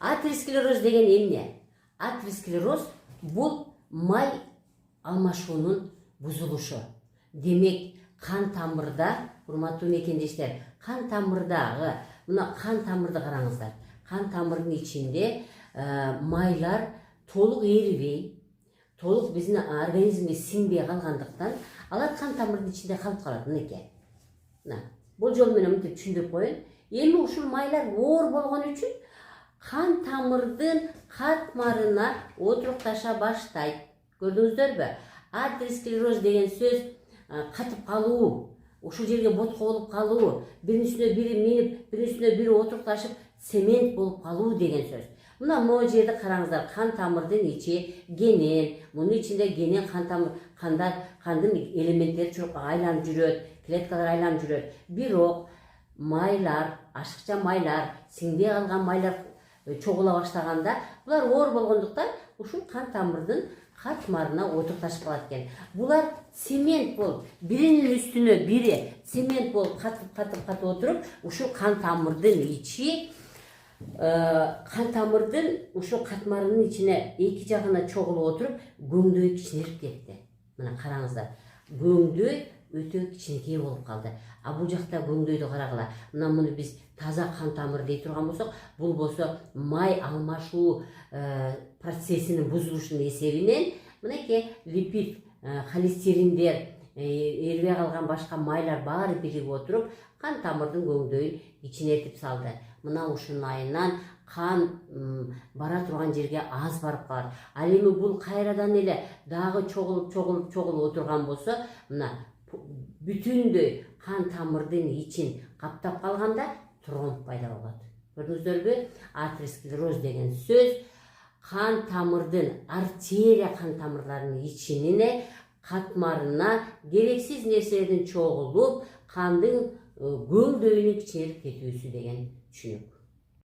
Атеросклероз деген эмне? Атеросклероз бул май алмашуунун бузулушу. Демек, кан тамырда, урматтуу мекендештер, кан тамырдагы, мына кан тамырды караңыздар. Кан тамырдын ичинде майлар толук эрибей, толук биздин организмге сиңбей калгандыктан, алар кан тамырдын ичинде калып калат. Мынакей. Бул жол менен мынтип түшүндүрүп коеюн. Эми ушул майлар оор болгон үчүн кан тамырдын катмарына отурукташа баштайт. Көрдүңүздөрбү? Атеросклероз деген сөз катып калуу, ушул жерге ботко болуп калуу, биринин үстүнө бири минип, биринин үстүнө бири отурукташып, цемент болуп калуу деген сөз. Мына могу жерде караңыздар, кан тамырдын ичи кенен, мунун ичинде кенен кандын элементтери чуркап айланып жүрөт, клеткалар айланып жүрөт. Бирок майлар, ашыкча майлар, сиңбей калган майлар чогула баштаганда, булар оор болгондуктан ушул кан тамырдын катмарына отурукташып калат экен. Булар цемент болуп, биринин үстүнө бири цемент болуп катып отуруп, ушул кан тамырдын ичи, кан тамырдын ушул катмарынын ичине эки жагына чогулуп отуруп, көңдөй кичинерип кетти. Мына караңыздар, көңдөй өтө кичинекей болуп калды. А бул жакта көңдөйдү карагыла. Мына муну биз таза кан тамыр дей турган болсок, бул болсо май алмашуу процессинин бузулушунун эсебинен мынакей липид, холестериндер, эрибей калган башка майлар баары биригип отуруп, кан тамырдын көңдөйүн кичинетип салды. Мына ушунун айынан кан бара турган жерге аз барып калат. Ал эми бул кайрадан эле дагы чогулуп отурган болсо, мына бүтүндөй кан тамырдын ичин каптап калганда тромб пайда болот. Көрдүңүздөрбү? Атеросклероз деген сөз кан тамырдын, артерия кан тамырларынын ичине катмарына керексиз нерселердин чогулуп, кандын көңдөйүнүн кичинерип кетүүсү деген түшүнүк.